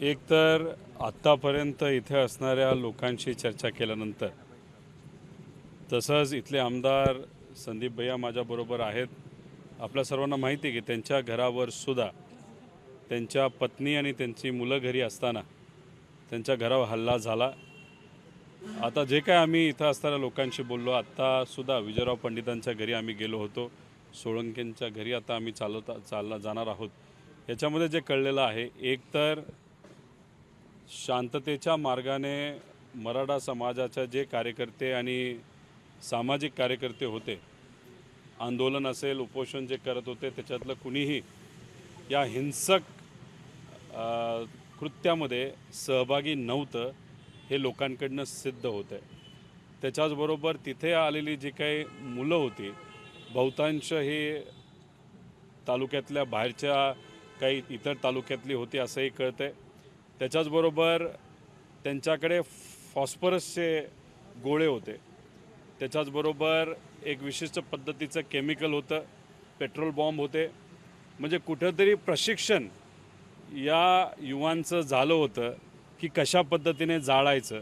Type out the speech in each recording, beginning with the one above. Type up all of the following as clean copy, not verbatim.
एक तर आत्तापर्यंत इथे असणाऱ्या लोकांशी चर्चा केल्यानंतर, तसंच इथले आमदार संदीप भैया माझ्याबरोबर आहेत. आपल्या सर्वांना माहिती आहे की त्यांच्या घरावर सुद्धा त्यांच्या पत्नी आणि त्यांची मुलं घरी असताना त्यांच्या घरावर हल्ला झाला. आता जे काय आम्ही इथं असणाऱ्या लोकांशी बोललो, आत्तासुद्धा विजयराव पंडितांच्या घरी आम्ही गेलो होतो, सोळंकेंच्या घरी आता आम्ही जाणार आहोत. याच्यामध्ये जे कळलेलं आहे, एक तर शांततेच्या मार्गाने मराठा समाजाचे जे कार्यकर्ते आणि सामाजिक कार्यकर्ते होते, आंदोलन असेल, उपोषण जे करत होते, त्याच्यातलं कुणीही या हिंसक कृत्यामध्ये सहभागी नव्हतं हे लोकांकडनं सिद्ध होतं आहे. त्याच्याचबरोबर तिथे आलेली जी काही मुलं होती, बहुतांश हे तालुक्यातल्या बाहेरच्या काही इतर तालुक्यातली होती असंही कळतं आहे. त्याच्याचबरोबर त्यांच्याकडे फॉस्फरसचे गोळे होते. त्याच्याचबरोबर एक विशिष्ट पद्धतीचं केमिकल होतं, पेट्रोल बॉम्ब होते. म्हणजे कुठंतरी प्रशिक्षण या युवांचं झालं होतं की कशा पद्धतीने जाळायचं,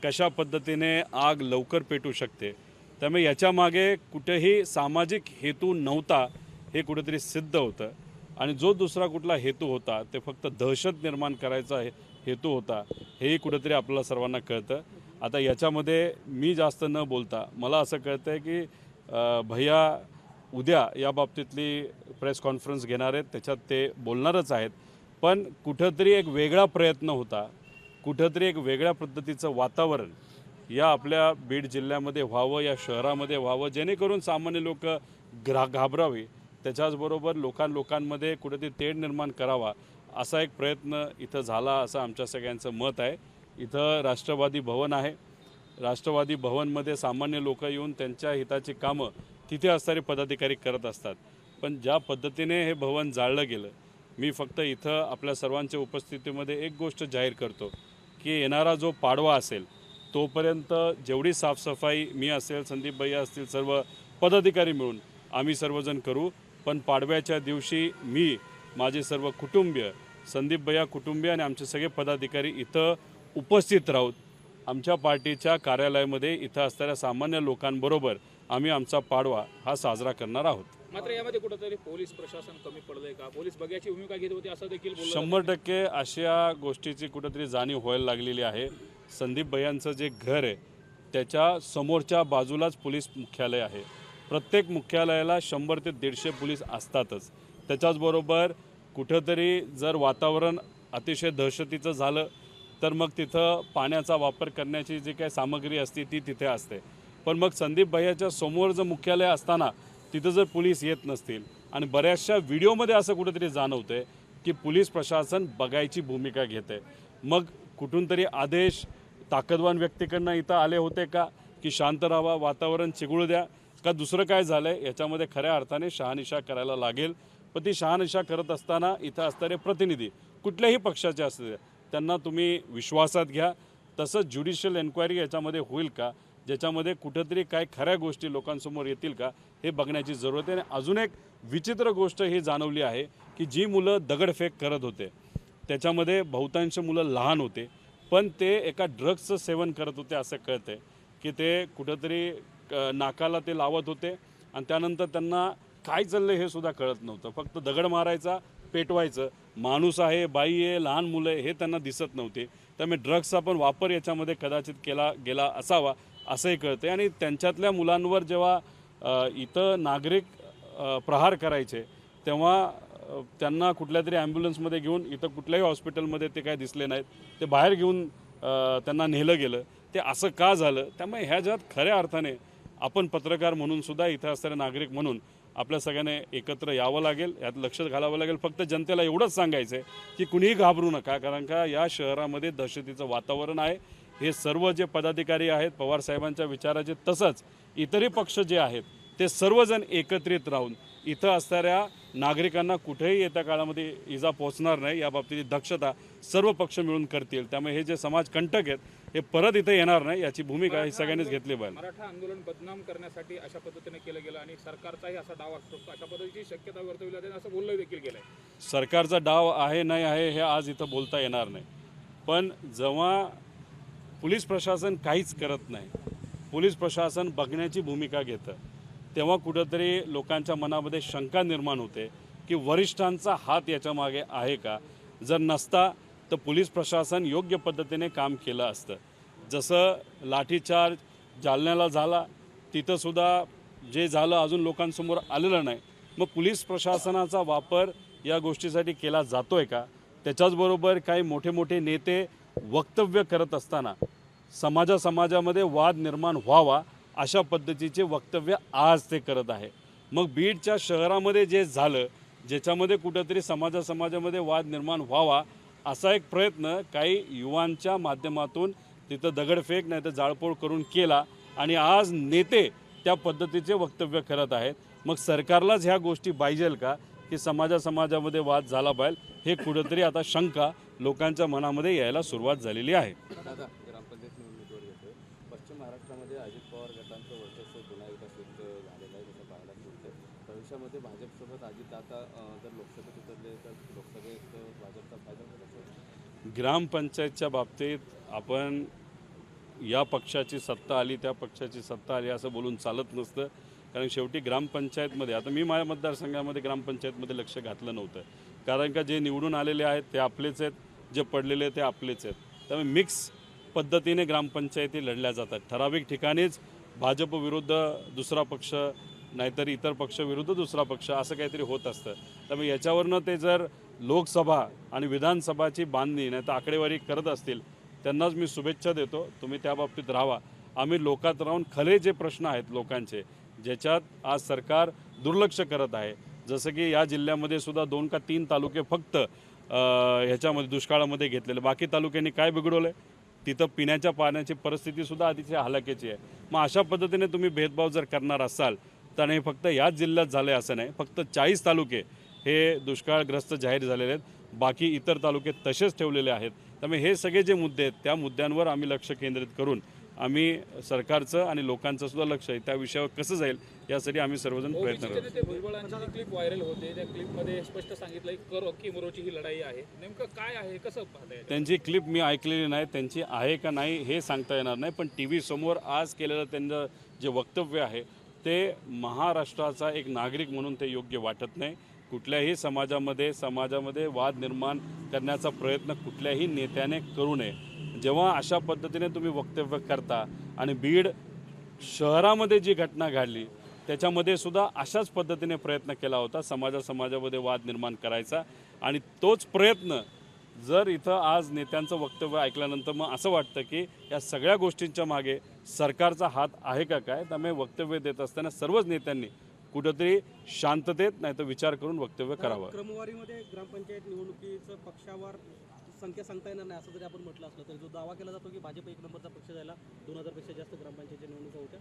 कशा पद्धतीने आग लवकर पेटू शकते. त्यामुळे याच्यामागे कुठेही सामाजिक हेतू नव्हता हे कुठेतरी सिद्ध होतं. आणि जो दुसरा कुठला हेतू होता ते फक्त दहशत निर्माण करायचा हेतू होता, हेही कुठेतरी आपल्याला सर्वांना कळतं. आता याच्यामध्ये मी जास्त न बोलता मला असं कळतं आहे की भैया उद्या या बाबतीतली प्रेस कॉन्फरन्स घेणार आहेत, त्याच्यात ते बोलणारच आहेत. पण कुठंतरी एक वेगळा प्रयत्न होता, कुठंतरी एक वेगळ्या पद्धतीचं वातावरण या आपल्या बीड जिल्ह्यामध्ये व्हावं, या शहरामध्ये व्हावं, जेणेकरून सामान्य लोक घाबरावे. त्याच्याचबरोबर लोकांमध्ये कुठेतरी तेढ निर्माण करावा असा एक प्रयत्न इथं झाला असं आमच्या सगळ्यांचं मत आहे. इथं राष्ट्रवादी भवन आहे. राष्ट्रवादी भवनमध्ये सामान्य लोक येऊन त्यांच्या हिताची कामं तिथे असणारे पदाधिकारी करत असतात. पण ज्या पद्धतीने हे भवन जाळलं गेलं, मी फक्त इथं आपल्या सर्वांच्या उपस्थितीमध्ये एक गोष्ट जाहीर करतो की येणारा जो पाडवा असेल तोपर्यंत जेवढी साफसफाई मी असेल, संदीप भैया असतील, सर्व पदाधिकारी मिळून आम्ही सर्वजण करू. पण पाडव्याच्या दिवशी मी, माझे सर्व कुटुंबीय, संदीप भैया कुटुंबीय आणि आमचे सगळे पदाधिकारी इथं उपस्थित राहूत. आमच्या पार्टीच्या कार्यालयामध्ये इथं असणाऱ्या सामान्य लोकांबरोबर आम्ही आमचा पाडवा हा साजरा करणार आहोत. मात्र यामध्ये कुठेतरी पोलीस प्रशासन कमी पडलंय का? पोलीस बघ्याची भूमिका घेत होती असं देखील बोललं 100% अशा गोष्टीची कुठेतरी जाणीव व्हायला लागलेली आहे. संदीप भैयांचं जे घर आहे त्याच्या समोरच्या बाजूलाच पोलीस मुख्यालय आहे. प्रत्येक मुख्यालयाला 100 ते 150 पोलीस असतातच. त्याच्याचबरोबर कुठंतरी जर वातावरण अतिशय दहशतीचं झालं तर मग तिथं पाण्याचा वापर करण्याची जी काही सामग्री असते ती तिथे असते. पण मग संदीप भैयाच्या समोर जर मुख्यालय असताना तिथं जर पोलीस येत नसतील आणि बऱ्याचशा व्हिडिओमध्ये असं कुठेतरी जाणवतं आहे की पोलीस प्रशासन बघायची भूमिका घेते. मग कुठून तरी आदेश ताकदवान व्यक्तीकडनं इथं आले होते का की शांत राहावा, वातावरण चिघळू द्या, का दुसरं काय झालं आहे? याच्यामध्ये खऱ्या अर्थाने शहानिशा करायला लागेल. पण ती शहानिशा करत असताना इथं असणारे प्रतिनिधी कुठल्याही पक्षाचे असते त्यांना तुम्ही विश्वासात घ्या. तसंच ज्युडिशियल एन्क्वायरी याच्यामध्ये होईल का, ज्याच्यामध्ये कुठंतरी काय खऱ्या गोष्टी लोकांसमोर येतील का हे बघण्याची जरूरत आहे. आणि अजून एक विचित्र गोष्ट ही जाणवली आहे की जी मुलं दगडफेक करत होते त्याच्यामध्ये बहुतांश मुलं लहान होते, पण ते एका ड्रग्सचं सेवन करत होते असं कळतं आहे. की ते कुठंतरी नाकाला ते लावत होते आणि त्यानंतर त्यांना काय चाललं हे सुद्धा कळत नव्हतं. फक्त दगड मारायचा, पेटवायचं. माणूस आहे, बाई आहे, लहान मुलं आहे हे त्यांना दिसत नव्हते. त्यामुळे ड्रग्सचा पण वापर याच्यामध्ये कदाचित केला गेला असावा असंही कळतं. आणि त्यांच्यातल्या मुलांवर जेव्हा इथं नागरिक प्रहार करायचे तेव्हा त्यांना कुठल्या तरी ॲम्ब्युलन्समध्ये घेऊन, इथं कुठल्याही हॉस्पिटलमध्ये ते काय दिसले नाहीत, ते बाहेर घेऊन त्यांना नेलं गेलं. ते असं का झालं? त्यामुळे ह्याच्यात खऱ्या अर्थाने आपण पत्रकार म्हणून सुद्धा इथं असणारे नागरिक म्हणून आपल्या सगळ्यांनी एकत्र यावं लागेल, यात लक्ष घालावं लागेल. फक्त जनतेला एवढंच सांगायचं आहे की कुणीही घाबरू नका, कारण का या शहरामध्ये दहशतीचं वातावरण आहे. हे सर्व जे पदाधिकारी आहेत पवारसाहेबांच्या विचाराचे, तसंच इतरही पक्ष जे आहेत ते सर्वजण एकत्रित राहून इथं असणाऱ्या नागरिकांना कुठेही येत्या काळामध्ये इजा पोहोचणार नाही याबाबतीची दक्षता सर्व पक्ष मिळून करतील. त्यामुळे हे जे समाजकंटक आहेत हे परत इथे येणार नाही याची भूमिका ही सगळ्यांनीच घेतली पाहिजे. मराठा आंदोलन बदनाम करण्यासाठी अशा पद्धतीने केलं गेलं आणि सरकारचाही असा डाव असतो अशा पद्धतीची शक्यता वर्तवली जाते असं बोललं देखील गेलंय. सरकारचा डाव आहे नाही आहे हे आज इथं बोलता येणार नाही, पण जेव्हा पोलीस प्रशासन काहीच करत नाही, पोलीस प्रशासन बघण्याची भूमिका घेतं, तेव्हा कुठंतरी लोकांच्या मनामध्ये शंका निर्माण होते की वरिष्ठांचा हात याच्या मागे आहे का. जर नसता तर पोलीस प्रशासन योग्य पद्धतीने काम केलं असतं. जसं लाठीचार्ज जालन्याला झाला तिथंसुद्धा जे झालं अजून लोकांसमोर आलेलं नाही. मग पोलीस प्रशासनाचा वापर या गोष्टीसाठी केला जातो आहे का. त्याच्याचबरोबर काही मोठे मोठे नेते वक्तव्य करत असताना समाजामध्ये वाद निर्माण व्हावा अशा पद्धतीचे वक्तव्य आज ते करत आहे. मग बीडच्या शहरामध्ये जे झालं ज्याच्यामध्ये कुठंतरी समाजामध्ये वाद निर्माण व्हावा असा एक प्रयत्न काही युवांच्या माध्यमातून तिथं दगडफेक नाही तर जाळपोळ करून केला आणि आज नेते त्या पद्धतीचे वक्तव्य करत आहेत. मग सरकारलाच ह्या गोष्टी पाहिजेल का की समाजामध्ये वाद झाला पाहिजे, हे कुठंतरी आता शंका लोकांच्या मनामध्ये यायला सुरुवात झालेली आहे. दादा, ग्रामपंचायत निवडणुकीवर येतोय. पश्चिम महाराष्ट्रामध्ये अजित पवार गटांचं वर्चस्व पुन्हा एकदा सिद्ध झालेलं आहे जसं पाहायला मिळतंय. भविष्यामध्ये भाजपसोबत अजित आता जर लोकसभेत उतरले तर लोकसभेत भाजपचा फायदा होईल असं वाटतं? ग्रामपंचायतच्या बाबतीत आपण या पक्षाची सत्ता आली त्या पक्षाची सत्ता आली असं बोलून चालत नसतं. कारण शेवटी ग्रामपंचायतमध्ये आता मी माझ्या मतदारसंघामध्ये ग्रामपंचायतमध्ये लक्ष घातलं नव्हतं, कारण का जे निवडून आलेले आहेत ते आपलेच आहेत, जे पडलेले ते आपलेच आहेत. त्यामुळे मिक्स पद्धतीने ग्रामपंचायती लढल्या जातात. ठराविक ठिकाणीच भाजप विरुद्ध दुसरा पक्ष नाहीतर इतर पक्ष विरुद्ध दुसरा पक्ष असं काहीतरी होत असतं. त्यामुळे याच्यावरनं ते जर लोकसभा आणि विधानसभाची बांधणी नाही तर आकडेवारी करत असतील त्यांनाच मी शुभेच्छा देतो. तुम्ही त्या बाबतीत राहावा. आम्ही लोकात राहून खरे जे प्रश्न आहेत लोकांचे ज्याच्यात आज सरकार दुर्लक्ष करत आहे, जसं की या जिल्ह्यामध्ये सुद्धा 2 का 3 तालुके फक्त ह्याच्यामध्ये दुष्काळामध्ये घेतलेले, बाकी तालुक्यांनी काय बिघडवलं आहे. तिथं पिण्याच्या पाण्याची परिस्थितीसुद्धा अतिशय हलाखीची आहे. मग अशा पद्धतीने तुम्ही भेदभाव जर करणार असाल तर हे फक्त याच जिल्ह्यात झालं आहे असं नाही. फक्त 40 तालुके हे दुष्काळग्रस्त जाहीर झालेले आहेत, बाकी इतर तालुके तसेच ठेवलेले आहेत. त्यामुळे हे सगळे जे मुद्दे आहेत त्या मुद्द्यांवर आम्ही लक्ष केंद्रित करून आम्ही सरकारचं आणि लोकांचं सुद्धा लक्ष आहे त्या विषयावर कसं जाईल यासाठी आम्ही सर्वजण प्रयत्न करतो. ओबीसीचे भुजबळांची जी क्लिप व्हायरल होते त्या क्लिपमध्ये स्पष्ट सांगितलं की कर की मोरोची ही लढाई आहे. नेमकं काय आहे कसं पाहताय? त्यांची क्लिप मी ऐकलेली नाही, त्यांची आहे का नाही हे सांगता येणार नाही, पण टी व्ही समोर आज केलेलं त्यांचं जे वक्तव्य आहे ते महाराष्ट्राचा एक नागरिक म्हणून ते योग्य वाटत नाही. कुठल्याही समाजामध्ये वाद निर्माण करण्याचा प्रयत्न कुठल्याही नेत्याने करू नये. जेव्हा अशा पद्धतीने तुम्ही वक्तव्य करता आणि बीड शहरामध्ये जी घटना घडली त्याच्यामध्ये सुद्धा अशाच पद्धतीने प्रयत्न केला होता समाजामध्ये वाद निर्माण करायचा. आणि तोच प्रयत्न जर इथं आज नेत्यांचं वक्तव्य ऐकल्यानंतर मग असं वाटतं की या सगळ्या गोष्टींच्या मागे सरकारचा हात आहे का काय. त्यामुळे वक्तव्य देत असताना सर्वच नेत्यांनी कुठंतरी शांततेत नाही तर विचार करून वक्तव्य करावं. क्रमवारीमध्ये ग्रामपंचायत निवडणुकीचं पक्षावर संख्या सांगता येणार नाही असं जरी आपण म्हटलं असलं तरी जो दावा केला जातो की भाजप 1 नंबरचा पक्ष जायला 2000पेक्षा जास्त ग्रामपंचायतच्या निवडणुका होत्या.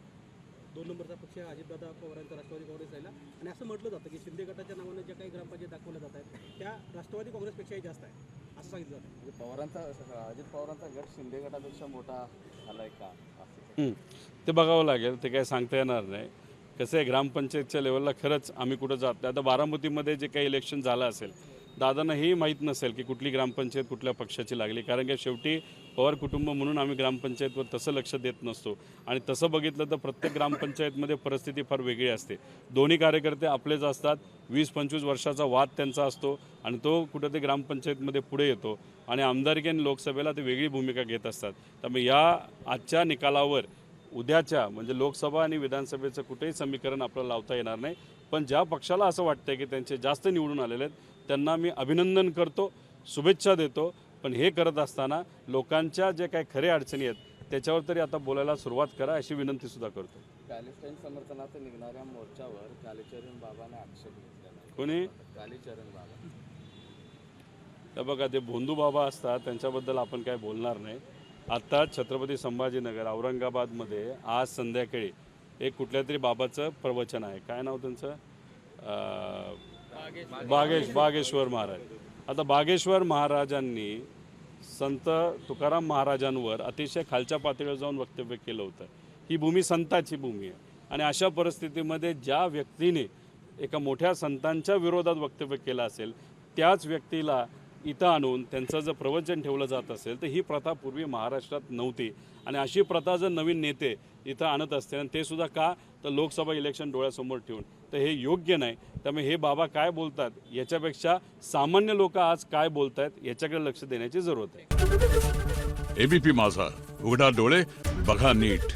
2 नंबरचा पक्ष अजितदादा पवारांचा राष्ट्रवादी काँग्रेस राहिला. आणि असं म्हटलं जातं की शिंदे गटाच्या नावाने ज्या काही ग्रामपंचायत दाखवल्या जात आहेत त्या राष्ट्रवादी काँग्रेसपेक्षाही जास्त आहे असं सांगितलं जातं. म्हणजे अजित पवारांचा गट शिंदे गटापेक्षा मोठा झालाय का ते बघावं लागेल, ते काय सांगता येणार नाही. कसं आहे ग्रामपंचायतच्या लेवलला खरंच आम्ही कुठं जात नाही. आता बारामतीमध्ये जे काही इलेक्शन झालं असेल दादांना हेही माहीत नसेल की कुठली ग्रामपंचायत कुठल्या पक्षाची लागली, कारण की शेवटी पवार कुटुंब म्हणून आम्ही ग्रामपंचायतवर तसं लक्ष देत नसतो. आणि तसं बघितलं तर प्रत्येक ग्रामपंचायतमध्ये परिस्थिती फार वेगळी असते. दोन्ही कार्यकर्ते आपलेच असतात, 20-25 वर्षाचा वाद त्यांचा असतो आणि तो कुठं ते ग्रामपंचायतमध्ये पुढे येतो आणि आमदारकी आणि लोकसभेला ते वेगळी भूमिका घेत असतात. त्यामुळे या आजच्या निकालावर उद्याच्या म्हणजे लोकसभा आणि विधानसभेचं कुठेही समीकरण आपल्याला लावता येणार नाही. पण ज्या पक्षाला असं वाटतं की त्यांचे जास्त निवडून आलेले आहेत त्यांना मी अभिनंदन करतो, शुभेच्छा देतो. पण हे करत असताना लोकांच्या जे काही खरे अडचणी आहेत त्याच्यावर तरी आता बोलायला सुरुवात करा अशी विनंतीसुद्धा करतो. पॅलेस्टाईन समर्थनार्थ निघणाऱ्या मोर्चावर कालीचरण बाबाने आक्षेप घेतला. कोणी? कालीचरण बाबा. तर बघा ते भोंदू बाबा असतात त्यांच्याबद्दल आपण काय बोलणार नाही. आत्ता छत्रपती संभाजीनगर औरंगाबादमध्ये आज संध्याकाळी एक कुठल्या तरी बाबाचं प्रवचन आहे. काय नाव त्यांचं? बागेश्वर महाराज. आता बागेश्वर महाराजांनी संत तुकाराम महाराजांवर अतिशय खालच्या पातळीवर जाऊन वक्तव्य केलं होतं. ही भूमी संतांची भूमी आहे आणि अशा परिस्थितीमध्ये ज्या व्यक्तीने एका मोठ्या संतांच्या विरोधात वक्तव्य केलं असेल त्याच व्यक्तीला इथं आणून त्यांचं जर प्रवचन ठेवलं जात असेल तर ही प्रथा पूर्वी महाराष्ट्रात नव्हती आणि अशी प्रथा जर नवीन नेते इथं आणत असते आणि ते सुद्धा का तर लोकसभा इलेक्शन डोळ्यासमोर ठेवून, तर हे योग्य नाही. त्यामुळे हे बाबा काय बोलतात याच्यापेक्षा सामान्य लोक आज काय बोलत आहेत याच्याकडे लक्ष देण्याची जरूरत आहे. एबीपी माझा, उघडा डोळे बघा नीट.